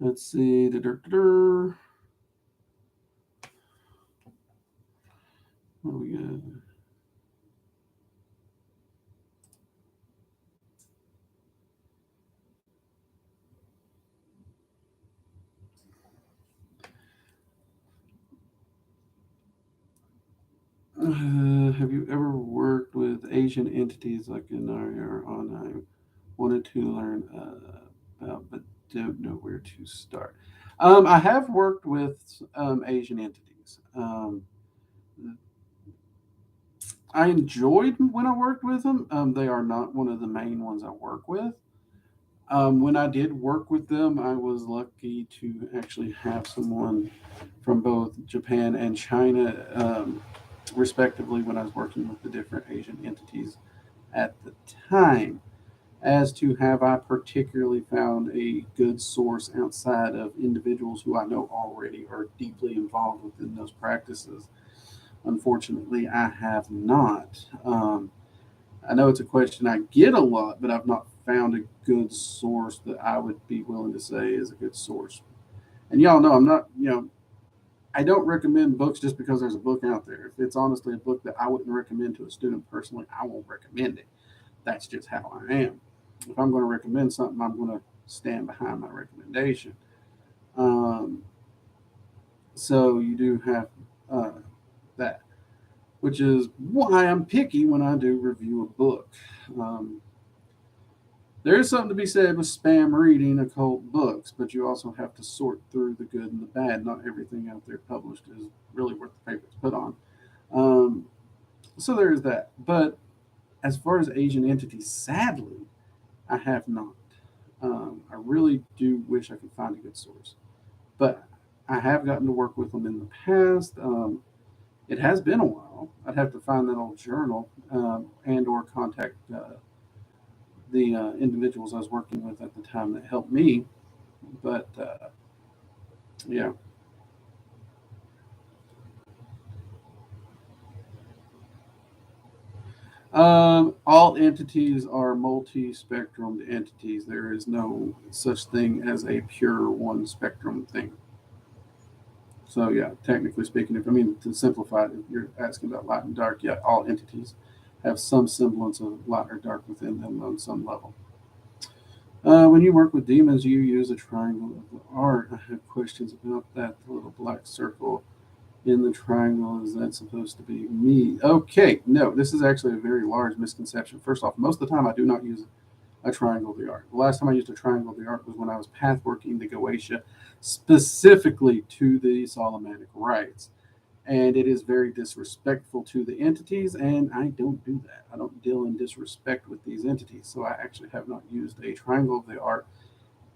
Let's see. What do we got? Have you ever worked with Asian entities like Inari or On? I wanted to learn about, but don't know where to start. I have worked with Asian entities. I enjoyed when I worked with them. They are not one of the main ones I work with. When I did work with them, I was lucky to actually have someone from both Japan and China, respectively, when I was working with the different Asian entities at the time. As to have I particularly found a good source outside of individuals who I know already are deeply involved within those practices. Unfortunately, I have not. I know it's a question I get a lot, but I've not found a good source that I would be willing to say is a good source. And y'all know I'm not, I don't recommend books just because there's a book out there. If it's honestly a book that I wouldn't recommend to a student personally, I won't recommend it. That's just how I am. If I'm going to recommend something, I'm going to stand behind my recommendation. Um, so you do have that, which is why I'm picky when I do review a book. Um, There is something to be said with spam reading occult books, but you also have to sort through the good and the bad. Not everything out there published is really worth the paper it's put on. Um, so there is that. But as far as Asian entities, sadly, I have not. I really do wish I could find a good source, but I have gotten to work with them in the past. It has been a while. I'd have to find that old journal and or contact the individuals I was working with at the time that helped me. But yeah. All entities are multi-spectrum entities. There is no such thing as a pure one spectrum thing. So yeah, technically speaking, if I mean to simplify it, if you're asking about light and dark, yeah, all entities have some semblance of light or dark within them on some level. When you work with demons, you use a triangle of the art. I have questions about that. The little black circle in the triangle, is that supposed to be me? Okay, no, this is actually a very large misconception. First off, most of the time I do not use a triangle of the art. The last time I used a triangle of the art was when I was pathworking the Goetia specifically to the Solomonic rites. And it is very disrespectful to the entities, and I don't do that. I don't deal in disrespect with these entities. So I actually have not used a triangle of the art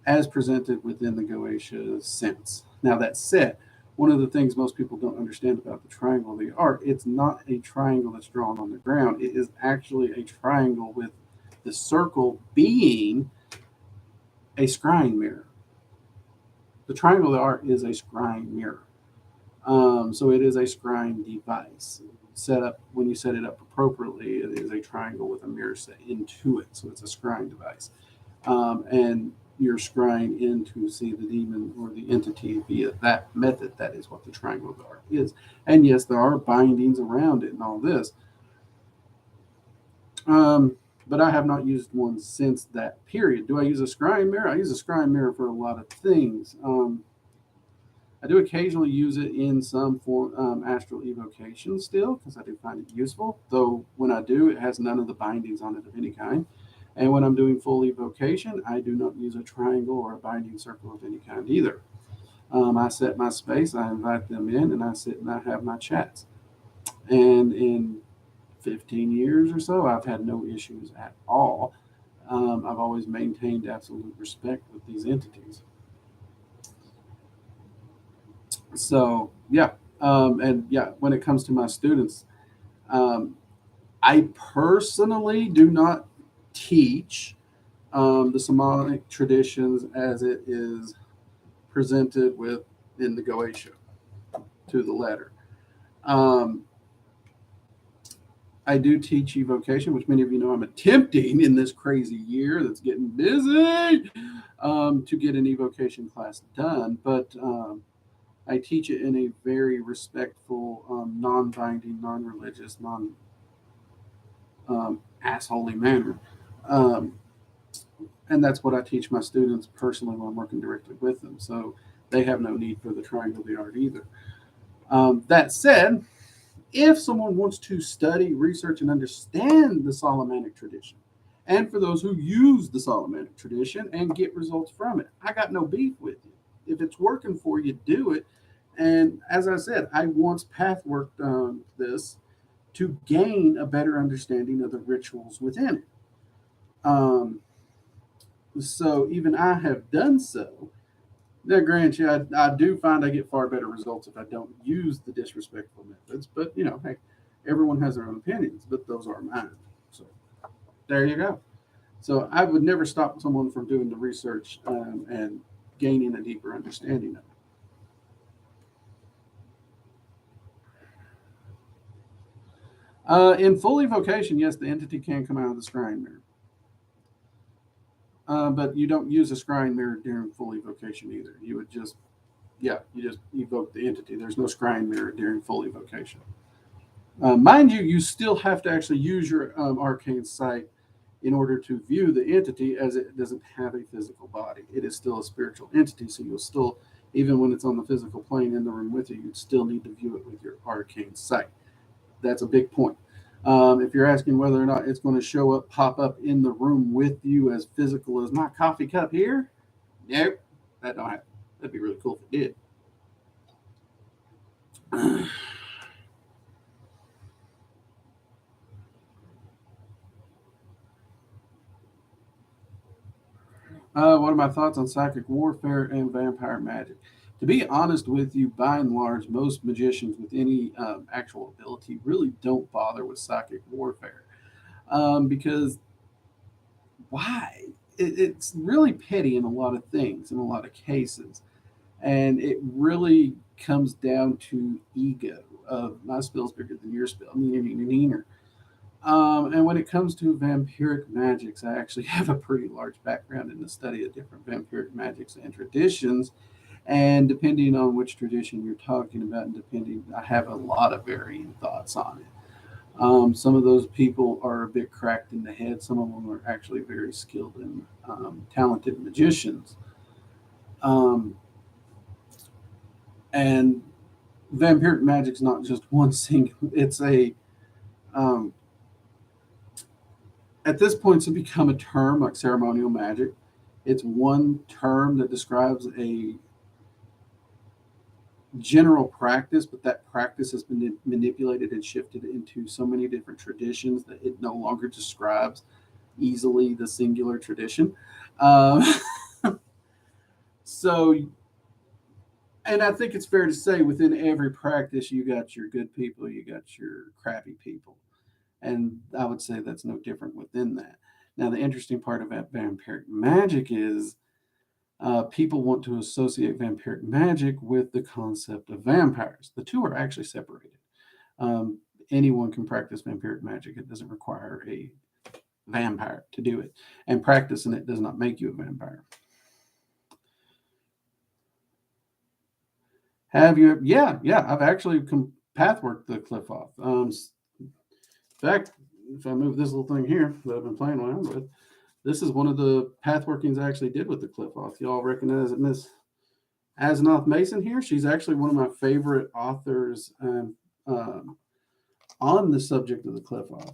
as presented within the Goetia since. Now, that said, one of the things most people don't understand about the triangle of the art, it's not a triangle that's drawn on the ground. It is actually a triangle with the circle being a scrying mirror. The triangle of the art is a scrying mirror. So it is a scrying device. Set up when you set it up appropriately, it is a triangle with a mirror set into it. So it's a scrying device. And you're scrying in to see the demon or the entity via that method. That is what the triangle of the art is. And yes, there are bindings around it and all this. But I have not used one since that period. Do I use a scrying mirror? I use a scrying mirror for a lot of things. I do occasionally use it in some form astral evocation still because I do find it useful. Though when I do, it has none of the bindings on it of any kind. And when I'm doing full evocation, I do not use a triangle or a binding circle of any kind either. I set my space, I invite them in, and I sit and I have my chats. And in 15 years or so, I've had no issues at all. I've always maintained absolute respect with these entities. So, yeah. And yeah, when it comes to my students, um, I personally do not teach the Samanic traditions as it is presented with in the Goetia to the letter. Um, I do teach evocation, which many of you know I'm attempting in this crazy year that's getting busy to get an evocation class done. But I teach it in a very respectful, non-binding, non-religious, non-assholey manner. Um, and that's what I teach my students personally when I'm working directly with them. So they have no need for the triangle of the art either. That said, if someone wants to study, research, and understand the Solomonic tradition, and for those who use the Solomonic tradition and get results from it, I got no beef with you. If it's working for you, do it. And as I said, I once pathworked this to gain a better understanding of the rituals within it. Um, so even I have done so. Now, grant you, I do find I get far better results if I don't use the disrespectful methods. But hey, everyone has their own opinions, but those are mine. So there you go. So I would never stop someone from doing the research and gaining a deeper understanding of it. In full evocation, yes, the entity can come out of the scrying mirror. But you don't use a scrying mirror during full evocation either. You would just, yeah, you just evoke the entity. There's no scrying mirror during full evocation. Mind you, you still have to actually use your arcane sight in order to view the entity as it doesn't have a physical body. It is still a spiritual entity, so you'll still, even when it's on the physical plane in the room with you, you'd still need to view it with your arcane sight. That's a big point. If you're asking whether or not it's going to pop up in the room with you as physical as my coffee cup here, nope, that don't happen. That'd be really cool if it did. What are my thoughts on psychic warfare and vampire magic? To be honest with you, by and large, most magicians with any actual ability really don't bother with psychic warfare because why? It's really petty in a lot of things, in a lot of cases. And it really comes down to ego of my spell's bigger than your spell. And when it comes to vampiric magics, I actually have a pretty large background in the study of different vampiric magics and traditions. And depending on which tradition you're talking about, and I have a lot of varying thoughts on it. Some of those people are a bit cracked in the head. Some of them are actually very skilled and talented magicians. Um, and vampiric magic's not just one single. It's a um, at this point it's become a term like ceremonial magic. It's one term that describes a general practice, but that practice has been manipulated and shifted into so many different traditions that it no longer describes easily the singular tradition. Um, so, and I think it's fair to say within every practice, you got your good people, you got your crappy people. And I would say that's no different within that. Now, the interesting part about vampiric magic is people want to associate vampiric magic with the concept of vampires. The two are actually separated. Um, Anyone can practice vampiric magic. It doesn't require a vampire to do it. And practicing it does not make you a vampire. Have you? Yeah, yeah. I've actually pathworked the cliff off. In fact, if I move this little thing here that I've been playing around with, this is one of the pathworkings I actually did with the cliff off. Y'all recognize it, Miss Asanoth Mason here. She's actually one of my favorite authors on the subject of the cliff off.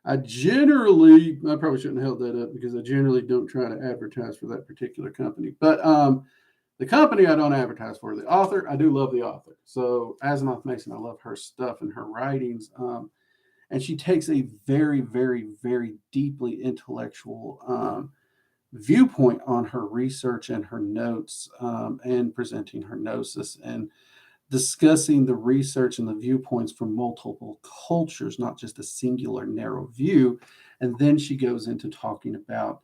I probably shouldn't have held that up because I generally don't try to advertise for that particular company. But the company I don't advertise for. The author, I do love the author. So Asanoth Mason, I love her stuff and her writings. And she takes a very, very, very deeply intellectual viewpoint on her research and her notes and presenting her gnosis and discussing the research and the viewpoints from multiple cultures, not just a singular narrow view. And then she goes into talking about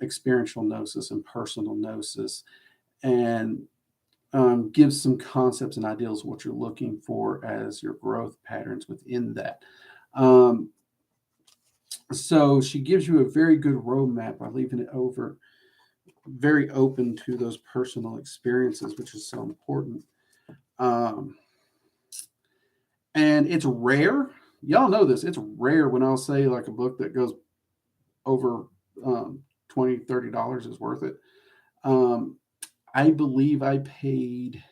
experiential gnosis and personal gnosis and gives some concepts and ideals of what you're looking for as your growth patterns within that. So she gives you a very good roadmap by leaving it over very open to those personal experiences, which is so important. And it's rare. Y'all know this. It's rare when I'll say like a book that goes over $20-$30 is worth it. I believe I paid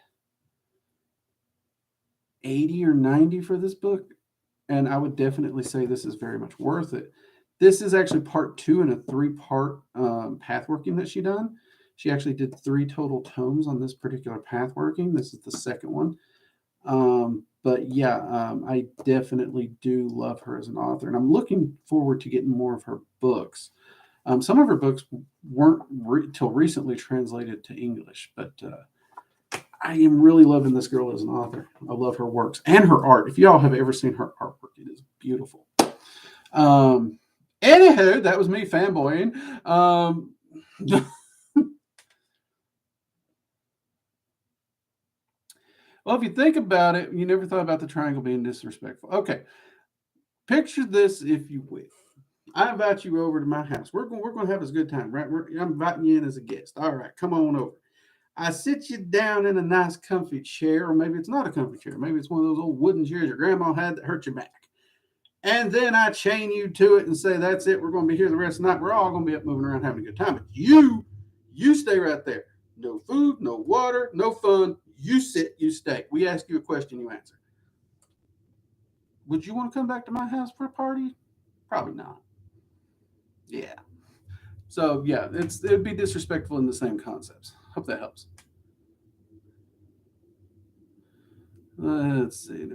80 or 90 for this book, and I would definitely say this is very much worth it. This is actually part 2 in a 3-part pathworking that she done. She actually did 3 total tomes on this particular pathworking. This is the second one. But yeah, I definitely do love her as an author, and I'm looking forward to getting more of her books. Some of her books weren't till recently translated to English, but I am really loving this girl as an author. I love her works and her art. If y'all have ever seen her artwork, it is beautiful. Anywho, that was me fanboying. Well, if you think about it, you never thought about the triangle being disrespectful. Okay, picture this, if you will. I invite you over to my house. We're going to have a good time, right? I'm inviting you in as a guest. All right, come on over. I sit you down in a nice comfy chair, or maybe it's not a comfy chair. Maybe it's one of those old wooden chairs your grandma had that hurt your back. And then I chain you to it and say, that's it. We're going to be here the rest of the night. We're all going to be up moving around having a good time. But you stay right there. No food, no water, no fun. You sit, you stay. We ask you a question, you answer. would you want to come back to my house for a party? Probably not. Yeah. So yeah, it'd be disrespectful in the same concepts. Hope that helps. Let's see.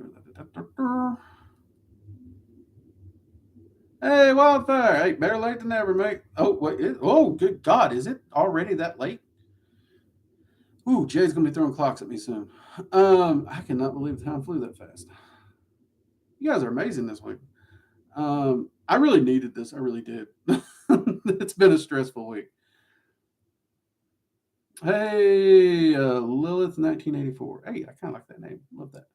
Hey, wildfire! Hey, better late than never, mate. Oh wait! Oh, good God! Is it already that late? Ooh, Jay's gonna be throwing clocks at me soon. I cannot believe the time flew that fast. You guys are amazing this week. I really needed this. I really did. It's been a stressful week. Hey, Lilith 1984. Hey, I kind of like that name. Love that.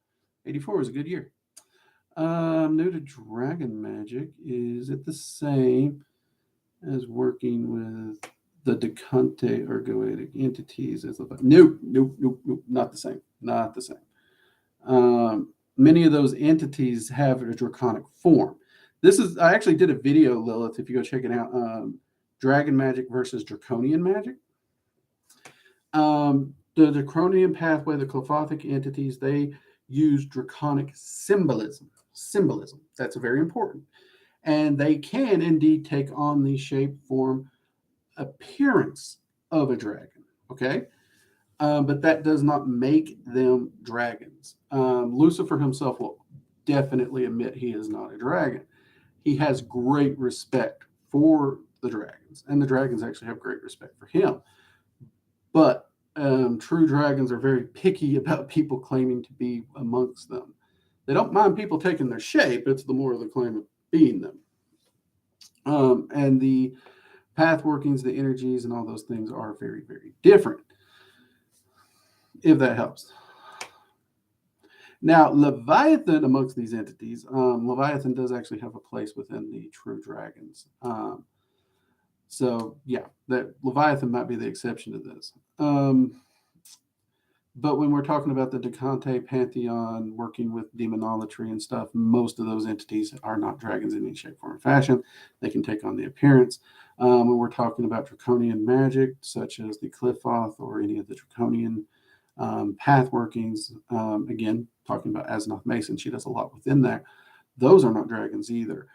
84 is a good year. New to Dragon Magic. Is it the same as working with the Decante or Goetic entities? Nope, nope, nope, nope. Not the same. Not the same. Many of those entities have a draconic form. I actually did a video, Lilith, if you go check it out. Dragon Magic versus Draconian Magic. The Draconian pathway, the Clefothic entities, they use draconic symbolism. That's very important. And they can indeed take on the shape, form, appearance of a dragon. Okay. But that does not make them dragons. Lucifer himself will definitely admit he is not a dragon. He has great respect for the dragons, and the dragons actually have great respect for him. But true dragons are very picky about people claiming to be amongst them. They don't mind people taking their shape. It's the more the claim of being them. And the path workings, the energies, and all those things are very, very different, if that helps. Now, Leviathan, amongst these entities, Leviathan does actually have a place within the true dragons. So, yeah, that Leviathan might be the exception to this. But when we're talking about the Decante Pantheon working with demonolatry and stuff, most of those entities are not dragons in any shape, form, or fashion. They can take on the appearance. When we're talking about draconian magic, such as the Qliphoth or any of the draconian path workings, again, talking about Asenath Mason, she does a lot within that. Those are not dragons either.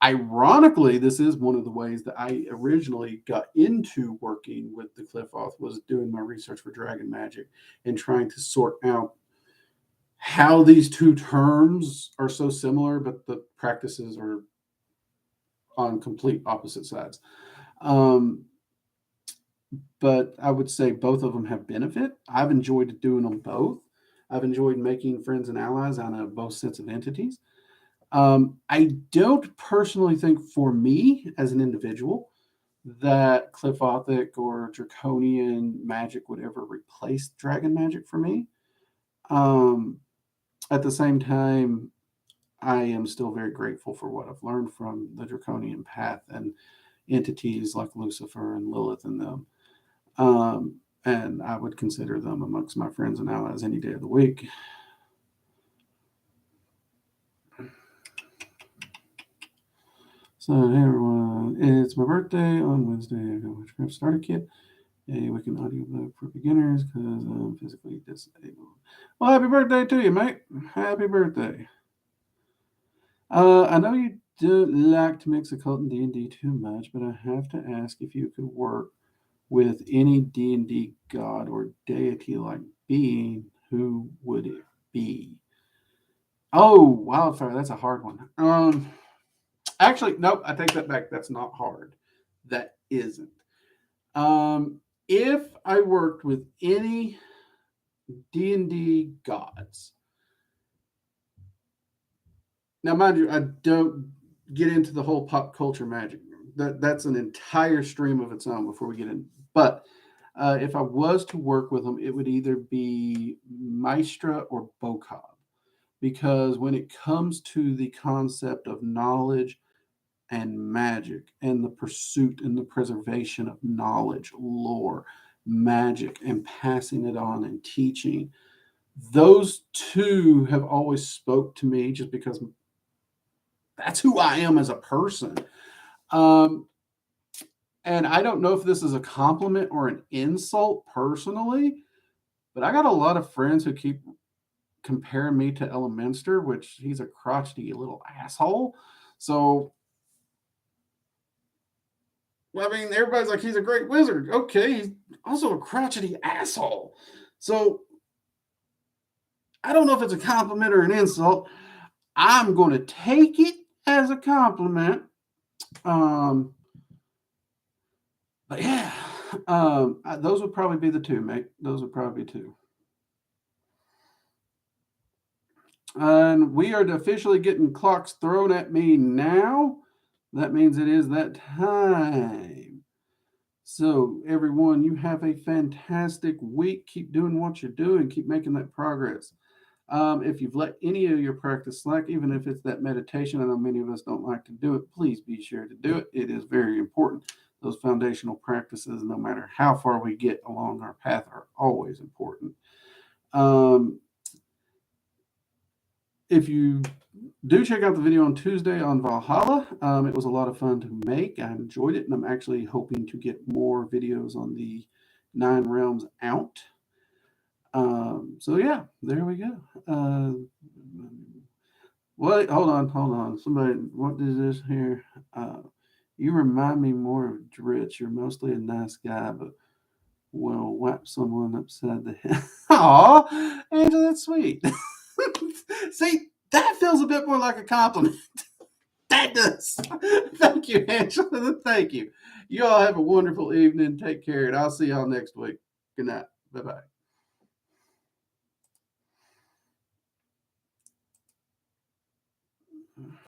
Ironically, this is one of the ways that I originally got into working with the Qliphoth, was doing my research for dragon magic and trying to sort out how these two terms are so similar, but the practices are on complete opposite sides. But I would say both of them have benefit. I've enjoyed doing them both. I've enjoyed making friends and allies out of both sets of entities. I don't personally think, for me as an individual, that Qliphothic or Draconian magic would ever replace dragon magic for me. At the same time, I am still very grateful for what I've learned from the Draconian path and entities like Lucifer and Lilith and them. And I would consider them amongst my friends and allies any day of the week. So, hey everyone, it's my birthday on Wednesday. I got a Witchcraft starter kit, a Wiccan audiobook for beginners because I'm physically disabled. Well, happy birthday to you, mate. Happy birthday. I know you don't like to mix occult and D&D too much, but I have to ask if you could work with any D&D god or deity-like being, who would it be? Oh, Wildfire, that's a hard one. Actually, nope, I take that back. That's not hard. That isn't. If I worked with any D&D gods, now mind you, I don't get into the whole pop culture magic. That's an entire stream of its own before we get in. But if I was to work with them, it would either be Maestra or Bokob. Because when it comes to the concept of knowledge and magic and the pursuit and the preservation of knowledge, lore, magic, and passing it on and teaching, those two have always spoke to me just because that's who I am as a person. And I don't know if this is a compliment or an insult personally, but I got a lot of friends who keep comparing me to Elminster, which he's a crotchety little asshole. So, I mean, everybody's like, he's a great wizard. Okay, he's also a crotchety asshole. So, I don't know if it's a compliment or an insult. I'm going to take it as a compliment. But yeah, those would probably be the two, mate. Those would probably be two. And we are officially getting clocks thrown at me now. That means it is that time. So, everyone, you have a fantastic week. Keep doing what you're doing. Keep making that progress. If you've let any of your practice slack, even if it's that meditation, I know many of us don't like to do it, please be sure to do it. It is very important. Those foundational practices, no matter how far we get along our path, are always important. If you do check out the video on Tuesday on Valhalla, it was a lot of fun to make. I enjoyed it, and I'm actually hoping to get more videos on the 9 realms out. So yeah, there we go. Wait, hold on. Somebody, what is this here? You remind me more of Dritch. You're mostly a nice guy, but will whap someone upside the head. Aw, Angela, that's sweet. See, that feels a bit more like a compliment. That does. Thank you, Angela. Thank you. You all have a wonderful evening. Take care, and I'll see y'all next week. Good night. Bye-bye.